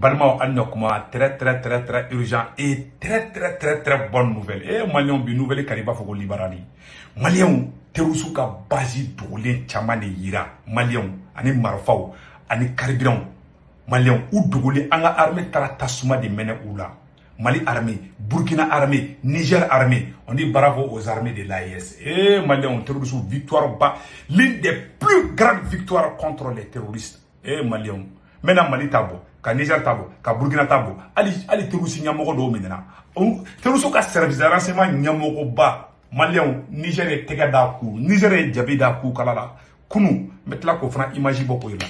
Balma Annokuma, très urgent et très bonne nouvelle. Et Malion, bi nouvelle Kariba Fogo Libarani. Malion, Terusuka Bazi Doulin Chamane Yira. Malion, Ani Marfao, Ani Caribbean. Malion, ou Doulé, Anga armée Taratasuma de Mene Oula. Mali armée, Burkina armée, Niger armée. On dit bravo aux armées de l'AES. Et Malion, Terrorisou, victoire bas. L'une des plus grandes victoires contre les terroristes. Et Malion. Maintenant Mali tabo, ka Niger tabo, ka Burkina tabo, ali terusi nyamogo do minena. Terusu ka service de renseignement nyamogo ba. Malion Niger e tega da ku, Niger e jabi da ku kalala. Kunu metla ko fana image boko ila.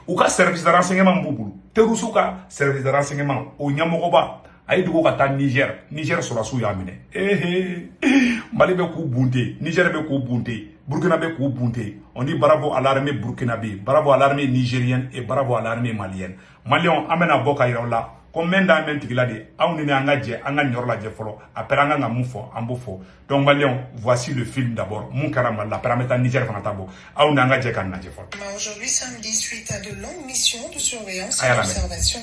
U ka service de renseignement mbubulu. Terusu ka service de renseignement o nyamogo ba. Ayi dugo ka ta Niger solasu ya mine. Mali be ku bunte, Niger be ku bunte. Burkina be ku bunte. On dit bravo à l'armée burkinabé, bravo à l'armée nigérienne et bravo à l'armée malienne. Malion amena boka yola. Combien d'années tigla de on est engagé, anga nyorla je folo, après anga ngamufo, ambufo. Donc Malion, voici le film d'abord. Mon karama la paramètre Niger fanatabo. On est engagé kan na je folo. Aujourd'hui samedi, suite à de longues missions de surveillance et d'observation,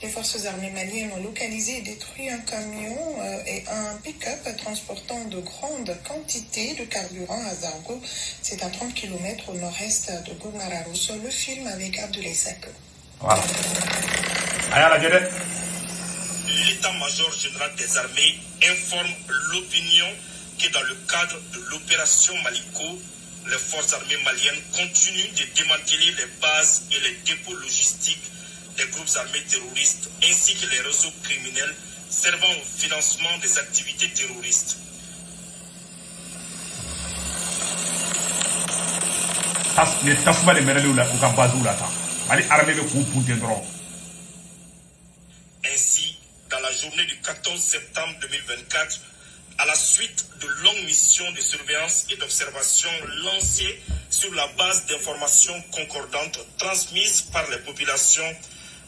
les forces armées maliennes ont localisé et détruit un camion et un pick-up transportant de grandes quantités de carburant à Zargo. C'est à 30 km au nord-est de Goumararousse. Le film avec Abdoulaye Sako. Voilà. L'état-major général des armées informe l'opinion que dans le cadre de l'opération Maliko, les forces armées maliennes continuent de démanteler les bases et les dépôts logistiques des groupes armés terroristes ainsi que les réseaux criminels servant au financement des activités terroristes. Ainsi, dans la journée du 14 septembre 2024, à la suite de longues missions de surveillance et d'observation lancées sur la base d'informations concordantes transmises par les populations,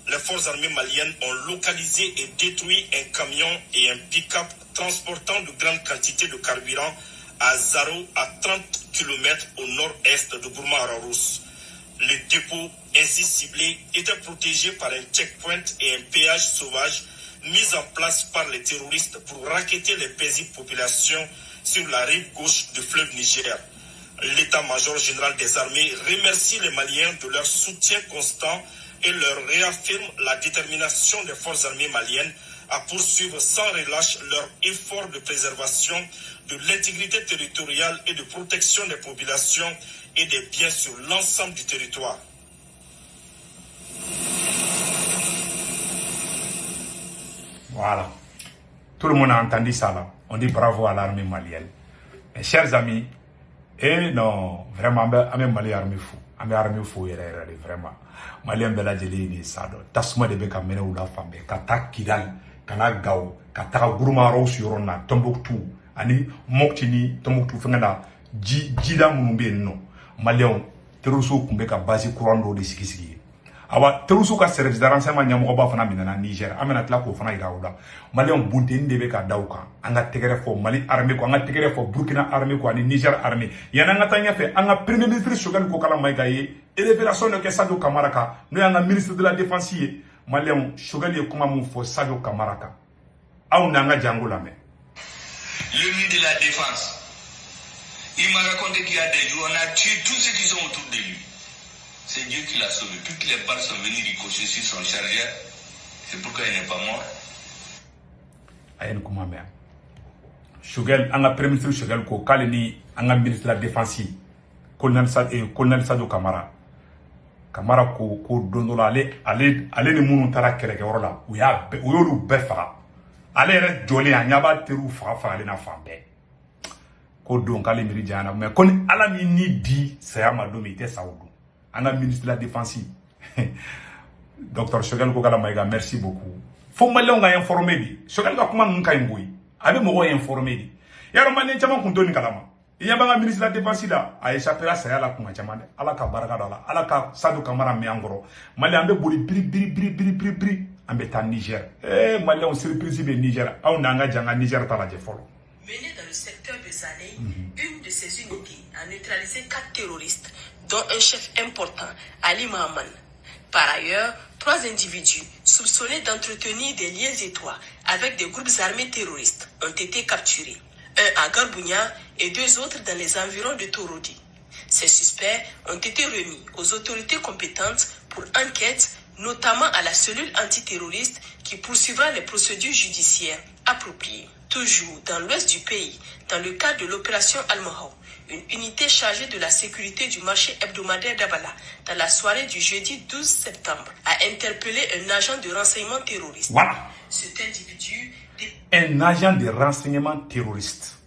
les forces armées maliennes ont localisé et détruit un camion et un pick-up transportant de grandes quantités de carburant à Zaro, à 30 km au nord-est de Gourma-Ararous. Les dépôts ainsi ciblés étaient protégés par un checkpoint et un péage sauvage mis en place par les terroristes pour racketter les paisibles populations sur la rive gauche du fleuve Niger. L'état-major général des armées remercie les Maliens de leur soutien constant et leur réaffirme la détermination des forces armées maliennes à poursuivre sans relâche leur effort de préservation de l'intégrité territoriale et de protection des populations et des biens sur l'ensemble du territoire. Voilà. Tout le monde a entendu ça là. On dit bravo à l'armée malienne. Mes chers amis, et non, vraiment, on est Mali armée fou. On est armée fou, vraiment. Malien bela jeli ni sado. Tasuma de beka mene ula fambe. Kata Kidal, kana Gao, kata Gourma Rose yorona, Tombouctou, ani Moktini, Tombouctou fengana, Jida Mumbe no. Malien, Teruso kumbeka basi courando de sikisiki. Awa Teruso ka service de renseignement nyamoba fana minana Niger. Amena tla ko fana iraoda. Malien bunte de beka dauka. Anga tegere fo Mali armée ko, anga tegere fo Burkina armée ko, ani Niger armée. Yana nga tanya fe, anga premier ministre Choguel ko kala maïgaye. Et révélation de Sadio Kamaraka, nous avons un ministre de la Défense, Malien Choguel comment mon faux Sadio Kamaraka. Ah, on a un django la main. Le ministre de la Défense, il m'a raconté qu'il y a des jours, on a tué tous ceux qui sont autour de lui. C'est Dieu qui l'a sauvé. Toutes les balles sont venues ricocher sur son chargeur. C'est pourquoi il n'est pas mort. Ayen comment mère. Choguel, on a premier ministre Choguel ko kalini, on a un ministre de la Défense, Colonel Sadio Kamara. Kamara ko dondola ale ni munu tara keleke worola u yolu befa ale re joli anyaba teru fa ale na fambe ko don kale miri jana mais kon ala ni di sayama do mi te saoudou ana ministre de la défense docteur Choguel ko kala maiga merci beaucoup fo malon ga informer di Choguel ga kuma nka ngoyi abe mo informer di yaro manen chama kun doni kalama il y a un ministre de la Défense là, a échappé à ça, la Kumachamane, à la Kabaragala, à la Sadou Kamara Miangoro. Malien de Boli, bri, en bétan Niger. Eh, Malien, on surprise de Niger. On a un Niger par la défolo. Mené dans le secteur de Zalé, une de ces unités a neutralisé 4 terroristes, dont un chef important, Ali Mahaman. Par ailleurs, 3 individus soupçonnés d'entretenir des liens étroits avec des groupes armés terroristes ont été capturés. Un à Garbounia et 2 autres dans les environs de Torodi. Ces suspects ont été remis aux autorités compétentes pour enquête, notamment à la cellule antiterroriste qui poursuivra les procédures judiciaires appropriées. Toujours dans l'ouest du pays, dans le cadre de l'opération Al-Mahou, une unité chargée de la sécurité du marché hebdomadaire d'Abala, dans la soirée du jeudi 12 septembre, a interpellé un agent de renseignement terroriste. Voilà. Cet individu... Un agent de renseignement terroriste.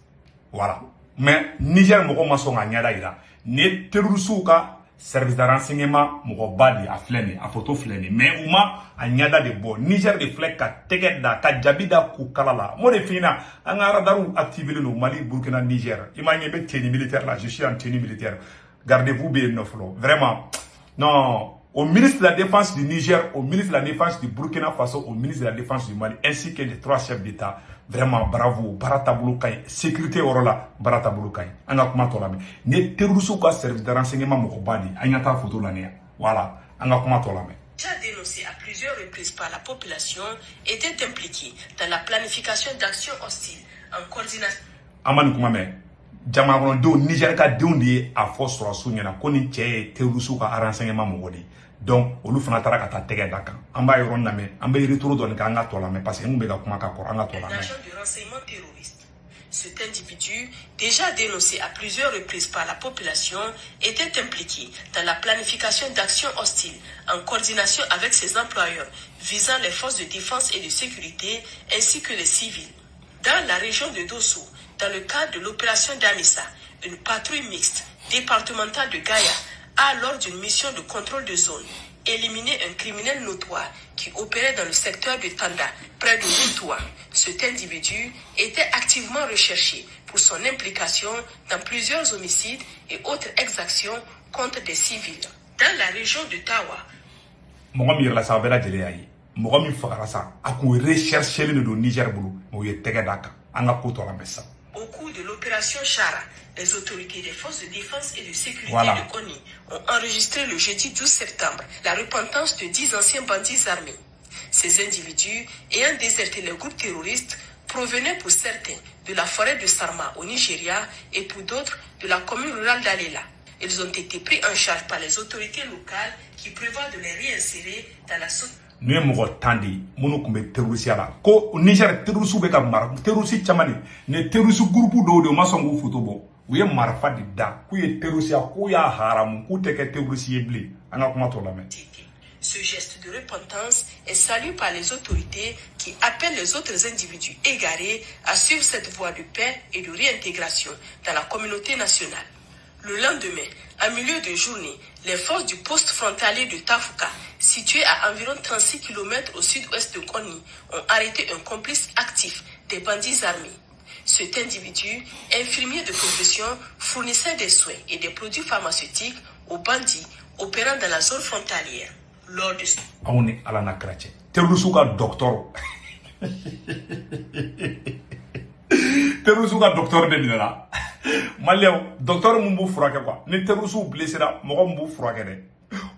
Voilà. Mais Niger moko maso nga nyada ira. Ne terroriste ka service de renseignement moko badi a flene, a photo flene. Mais uma a nyada de bo. Niger de flek ka tege da ka jabida ku kalala. Mo de fina anga radaru activer no Mali, Burkina, Niger. Imagine be tenue militaire là, je suis en tenue militaire. Gardez-vous bien noflo. Vraiment. Non. Au ministre de la Défense du Niger, au ministre de la Défense du Burkina Faso, au ministre de la Défense du Mali, ainsi que les 3 chefs d'État. Vraiment, bravo. Barata Bouloukaï. Sécurité Orola, Barata Bouloukaï. Anga kuma tolame. Ne terroristes ka service de renseignement mokobadi. Anga ta photo l'année. Voilà. Anga kuma tolame. Déjà dénoncé à plusieurs reprises par la population, était impliqué dans la planification d'actions hostiles en coordination. Amani kuma me. Jamana do Niger ka dendi a fo sura sunyana ko ni cɛ terroriste ka renseignement mokodi. Donc olu fana tara ka ta tɛgɛ da kan. An b'a yɔrɔ lamɛn, an bɛ retour dɔɔni kɛ an ka tɔ lamɛn parce que mun bɛ ka kuma ka kɔrɔ an ka tɔ lamɛn. Un agent de renseignement terroriste. Cet individu, déjà dénoncé à plusieurs reprises par la population, était impliqué dans la planification d'actions hostiles en coordination avec ses employeurs visant les forces de défense et de sécurité ainsi que les civils. Dans la région de Dosso, dans le cadre de l'opération Damissa, une patrouille mixte départementale de Gaïa a, lors d'une mission de contrôle de zone, éliminé un criminel notoire qui opérait dans le secteur de Tanda, près de Routoua. Cet individu était activement recherché pour son implication dans plusieurs homicides et autres exactions contre des civils. Dans la région de Tawa, au cours de l'opération Chara, les autorités des forces de défense et de sécurité de Koni ont enregistré le jeudi 12 septembre la repentance de 10 anciens bandits armés. Ces individus, ayant déserté les groupes terroristes, provenaient pour certains de la forêt de Sarma au Nigeria et pour d'autres de la commune rurale d'Alela. Ils ont été pris en charge par les autorités locales qui prévoient de les réinsérer dans la société. Nous sommes tandi, nous sommes terroristes là. Ko Niger terroristes be ka mar, terroristes chamani, ne terroristes groupe do de masongo photo bo. Uye marfa di da, ku ye terroristes ku ya haram, ku teke terroristes yebli. Anga kuma to la men. Ce geste de repentance est salué par les autorités qui appellent les autres individus égarés à suivre cette voie de paix et de réintégration dans la communauté nationale. Le lendemain, à milieu de journée, les forces du poste frontalier de Tafouka, situé à environ 36 km au sud-ouest de Koni, ont arrêté un complice actif des bandits armés. Cet individu, infirmier de profession, fournissait des soins et des produits pharmaceutiques aux bandits opérant dans la zone frontalière. Lors de Aouni Alana Krache. Terrorisouka docteur. Terrorisouka docteur de Minela. Malien, docteur Mumbu Frake quoi. Ne terrorisou blessé là, Mumbu Frake de.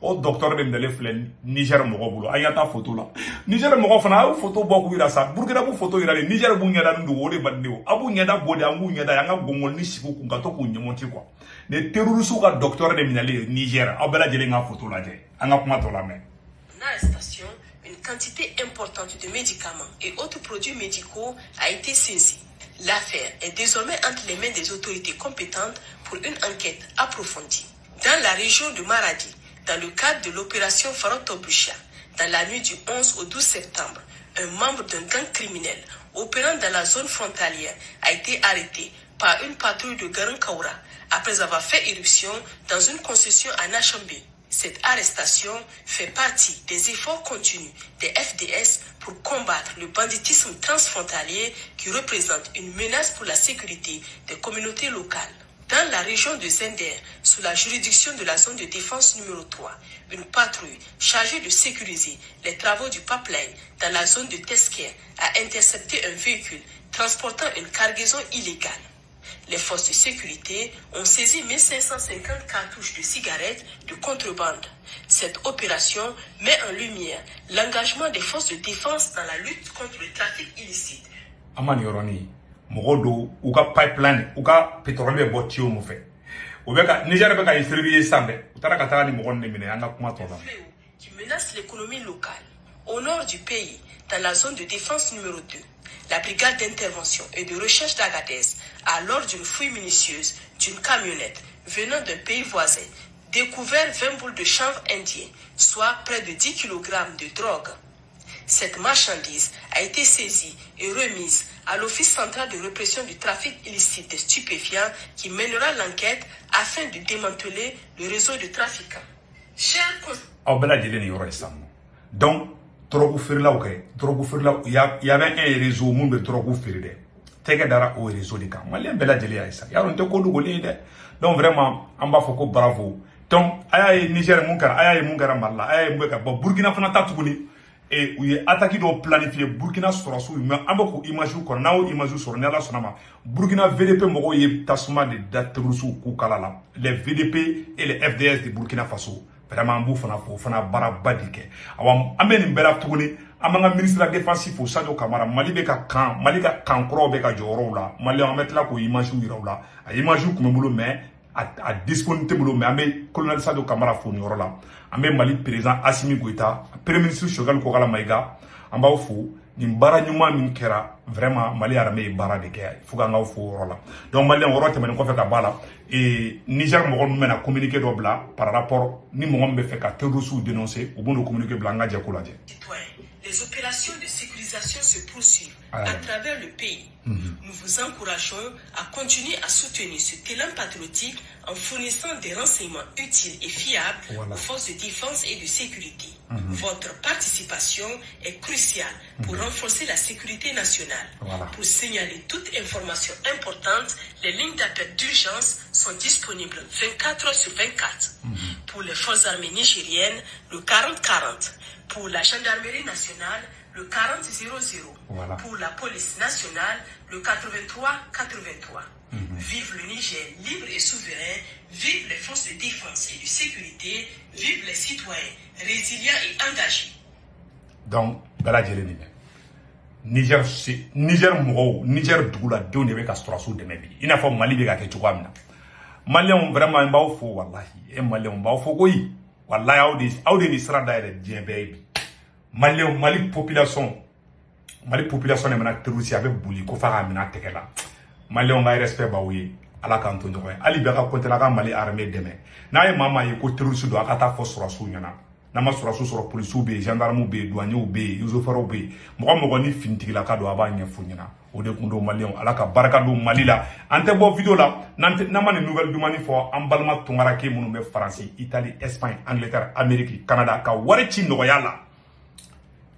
O docteur de Mdele Flen, Niger Mogobulo. Ayata photo là. Niger Mogofana, photo beaucoup ira sa. Burkina bu photo ira. Niger bu nyada ndu wode badneo. Abu nyada bode amu nyada yanga gongol ni siku kungato kunyemonti quoi. Ne terrorisouka docteur de Minele Niger. Abela jelenga photo là je. Anga kuma to la main. Arrestation, une quantité importante de médicaments et autres produits médicaux a été saisie. L'affaire est désormais entre les mains des autorités compétentes pour une enquête approfondie. Dans la région de Maradi, dans le cadre de l'opération Farotobusha, dans la nuit du 11 au 12 septembre, un membre d'un gang criminel opérant dans la zone frontalière a été arrêté par une patrouille de Garan Kaura après avoir fait éruption dans une concession à Nachambé. Cette arrestation fait partie des efforts continus des FDS pour combattre le banditisme transfrontalier qui représente une menace pour la sécurité des communautés locales. Dans la région de Zender, sous la juridiction de la zone de défense numéro 3, une patrouille chargée de sécuriser les travaux du pipeline dans la zone de Tesker a intercepté un véhicule transportant une cargaison illégale. Les forces de sécurité ont saisi 1550 cartouches de cigarettes de contrebande. Cette opération met en lumière l'engagement des forces de défense dans la lutte contre le trafic illicite. Amani yoroni, mogodo uka pipeline, uka pétrole be botio mo fe. Obeka Niger beka distribuer sambe, utara katara ni mogonde mine anga kuma tola. Qui menace l'économie locale. Au nord du pays, dans la zone de défense numéro 2, la brigade d'intervention et de recherche d'Agadez a, lors d'une fouille minutieuse d'une camionnette venant d'un pays voisin, découvert 20 boules de chanvre indien, soit près de 10 kg de drogue. Cette marchandise a été saisie et remise à l'Office central de répression du trafic illicite des stupéfiants qui mènera l'enquête afin de démanteler le réseau de trafiquants. Donc, drogue ferla il y avait un réseau de drogue ferla. Tege dara au réseau de cas. Malien bela jeli aisa. Ya on te ko dugoli de. Donc vraiment, on va foko bravo. Donc aya Niger munkara, aya munkara malla, aya munkara ba Burkina fana tatuguni et où est attaqué do planifier Burkina sorosu mais ambako image ko nawo image soro ne la sonama. Burkina VDP mogo ye tasuma de datrusu ku kalala. Les VDP et les FDS de Burkina Faso. Vraiment mbou fana bara badike. Awam ameni bela tuguni amanga ministre défensif au Sadio Kamara Mali be ka kan kro be ka joro la Mali on mettre la ko image ira la a image ko mulo mais a disponibilité mulo mais amé colonel Sadio Kamara fo ni oro la amé Mali président Assimi Goïta premier ministre Choguel Kokala Maïga amba fo ni bara nyuma min kera vraiment Mali armée bara de ke fuga nga fo oro la donc Mali on rote men ko fe ka bala et Niger mo gon mena communiquer do bla par rapport ni mo ngombe fe ka terrorisme dénoncer au bon de communiquer bla nga je ko la je. Les opérations de sécurisation se poursuivent à travers le pays. Nous vous encourageons à continuer à soutenir ce élan patriotique en fournissant des renseignements utiles et fiables aux forces de défense et de sécurité. Votre participation est cruciale pour renforcer la sécurité nationale. Pour signaler toute information importante, les lignes d'appel d'urgence sont disponibles 24 heures sur 24. Pour les forces armées nigériennes, le 40-40. Pour la gendarmerie nationale, le 40-00. Pour la police nationale, le 83-83. Vive le Niger libre et souverain, vive les forces de défense et de sécurité, vive les citoyens résilients et engagés. Donc, bala jeleni Niger Niger dugula don de be ka strasu de mebi. Ina fo Mali be ka ke tuamna. Mali on vraiment mbaw fo wallahi, e Mali on mbaw fo koyi. Wallahi audi ni sera daire bien baby. Mali population ne mena terroriste avec bouli ko fa amina tekela. Mali on va respect ba oui ala kanto ndoy. Ali be ka kontela ka Mali armée demain. Na ye mama ye ko terroriste do akata fo surasu nyana. Na ma surasu sura police be gendarme be douanier be usofaro be. Mo ni fintigila ka do abanya fu nyana. O de kundo Mali on ala ka baraka do Mali la. Ante bo video la nante na ma nouvelle dumani fo ambalma tungara ke munu be France, Italie, Espagne, Angleterre, Amérique, Canada ka wari ci no yalla.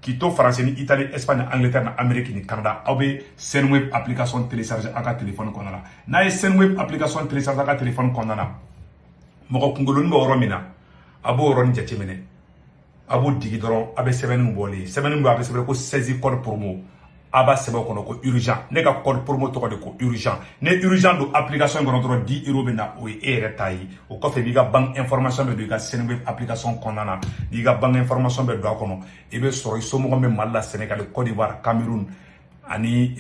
Kito France ni Italie, Espagne, Angleterre, Amérique ni Canada. Aube Senweb application télécharger à ka téléphone konana. Na ye Senweb application télécharger à ka téléphone konana. Moko kungoloni bo romina. Abo ron jatemene. Abo digi doron abe seven mboli. Seven mbo abe sebe ko 16 code promo. Aba sebe kono ko urgent. Ne ka code promo to ko urgent. Ne urgent do application kono doron 10 € bena o retayi. O ko fe biga bank information be do ga Senweb application konana. Biga bank information be do kono. Ebe soro isomo ko me Mali, Sénégal, Côte d'Ivoire, Cameroun ani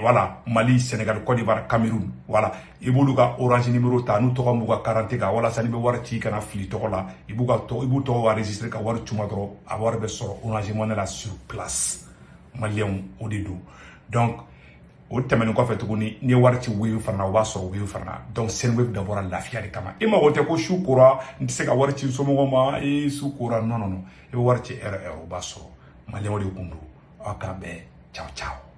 voilà Mali, Sénégal, Côte d'Ivoire, Cameroun voilà ibuluga orange numéro ta nu to ko ga 40 ga wala sani be war ci kana fili to la ibuga to ibu to enregistrer ka war tuma dro avoir be soro orange monnaie la sur place malien o de do donc o temene ko fait tuguni ni war ci wiwi farna wa so wiwi farna donc Senweb d'abord la fiade kama e ma wote ko shukura ntse ka war ci so mo ma e sukura non e war ci RR ba so malien o de kundu akabe ciao ciao.